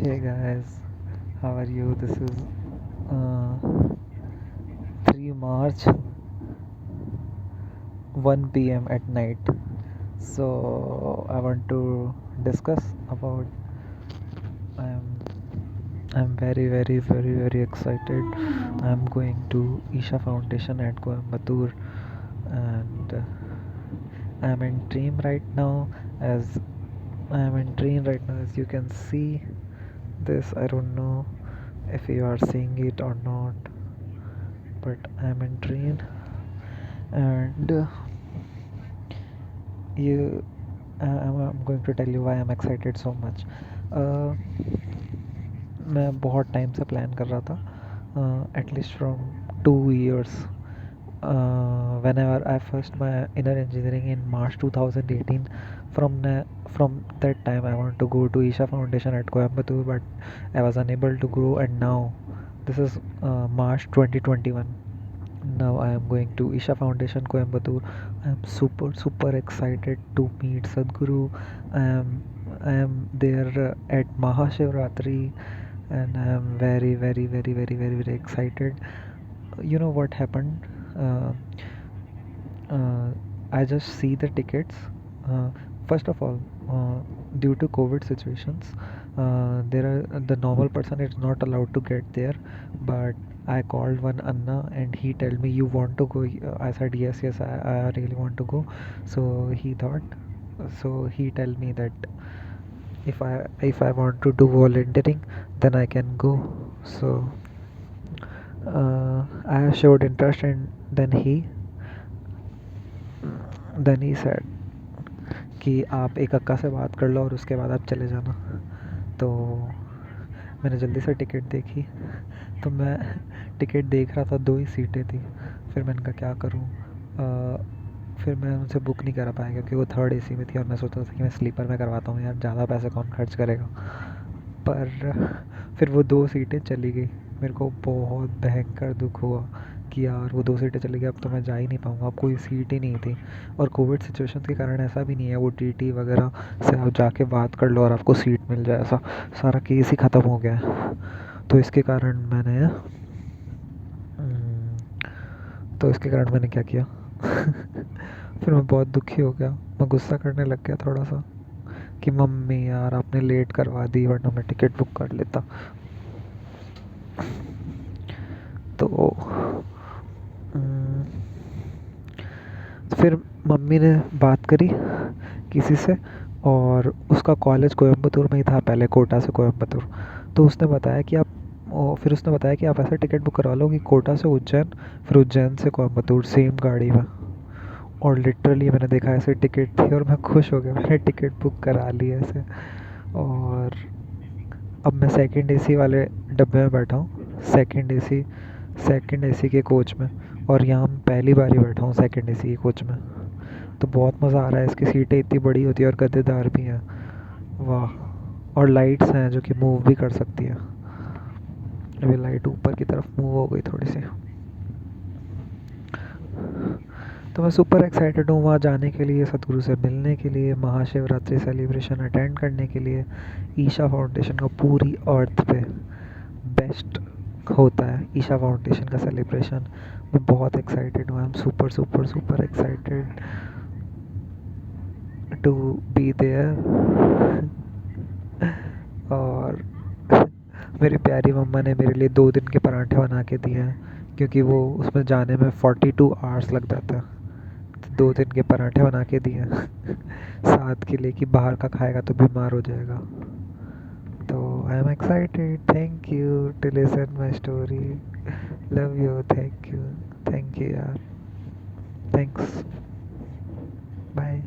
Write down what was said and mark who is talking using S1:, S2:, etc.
S1: Hey guys, how are you? This is uh, 3 March, 1 p.m. at night. So I want to discuss about. I'm I'm very excited. I'm going to Isha Foundation at Coimbatore, and I'm in dream right now. As I'm in dream right now, as you can see this. I don't know if you are seeing it or not, but I'm in train and you I'm going to tell you why I'm excited so much. uh, मैं बहुत time से plan कर रहा था at least from 2 years. Whenever I first my inner engineering in March 2018, from that time I want to go to Isha Foundation at Coimbatore, but I was unable to go, and now this is March 2021. Now I am going to Isha Foundation Coimbatore. I am super excited to meet Sadhguru. I am there at Mahashivratri, and I am very excited. You know what happened? Uh, uh, I just see the tickets. Uh, First of all, due to COVID situations, there are the normal person is not allowed to get there. But I called one Anna, and he told me, "You want to go?" I said, "Yes, I really want to go." So he thought, so he told me that if I want to do volunteering, then I can go. So I showed interest, and then he said कि आप एक अक्का से बात कर लो और उसके बाद आप चले जाना। तो मैंने जल्दी से टिकट देखी। तो मैं टिकट देख रहा था, 2 ही सीटें थी। फिर मैंने कहा क्या करूँ। फिर मैं उनसे बुक नहीं करा पाया क्योंकि वो थर्ड एसी में थी, और मैं सोचा था कि मैं स्लीपर में करवाता हूँ यार, ज़्यादा पैसे कौन खर्च करेगा। पर फिर वो 2 सीटें चली गई। मेरे को बहुत भयंकर दुख हुआ कि यार वो 2 सीटें चली गई, अब तो मैं जा ही नहीं पाऊँगा, अब कोई सीट ही नहीं थी। और कोविड सिचुएशन के कारण ऐसा भी नहीं है वो टीटी वगैरह से आप जाके बात कर लो और आपको सीट मिल जाए, ऐसा सारा केस ही ख़त्म हो गया है। तो इसके कारण मैंने क्या किया। फिर मैं बहुत दुखी हो गया, मैं गुस्सा करने लग गया थोड़ा सा कि मम्मी यार आपने लेट करवा दी, वरना मैं टिकट बुक कर लेता। तो अम, फिर मम्मी ने बात करी किसी से, और उसका कॉलेज कोयम्बतूर में ही था पहले, कोटा से कोयम्बतूर। तो फिर उसने बताया कि आप ऐसा टिकट बुक करवा लो कि कोटा से उज्जैन, फिर उज्जैन से कोयम्बतूर सेम गाड़ी में। और लिटरली मैंने देखा ऐसे टिकट थी और मैं खुश हो गया, मैंने टिकट बुक करा ली ऐसे। और अब मैं सेकंड एसी वाले डब्बे में बैठा हूँ, सेकंड एसी के कोच में। और यहाँ मैं पहली बार ही बैठा हूँ सेकंड एसी के कोच में। तो बहुत मज़ा आ रहा है, इसकी सीटें इतनी बड़ी होती है और गद्देदार भी हैं। वाह। और लाइट्स हैं जो कि मूव भी कर सकती हैं। अभी लाइट ऊपर की तरफ मूव हो गई थोड़ी सी। तो मैं सुपर एक्साइटेड हूँ वहाँ जाने के लिए, सतगुरु से मिलने के लिए, महाशिवरात्रि सेलिब्रेशन अटेंड करने के लिए। ईशा फाउंडेशन का पूरी अर्थ पे बेस्ट होता है ईशा फाउंडेशन का सेलिब्रेशन। मैं बहुत एक्साइटेड हूँ, I am super excited to be there. और मेरी प्यारी मम्मा ने मेरे लिए 2 दिन के पराठे बना के दिए हैं, क्योंकि वो उसमें जाने में 42 hours लग जाता है। तो 2 दिन के पराठे बना के दिए हैं साथ के लिए कि बाहर का खाएगा तो बीमार हो जाएगा। तो I am excited. Thank you to listen my story. Love you. Thank you यार। थैंक्स। बाय।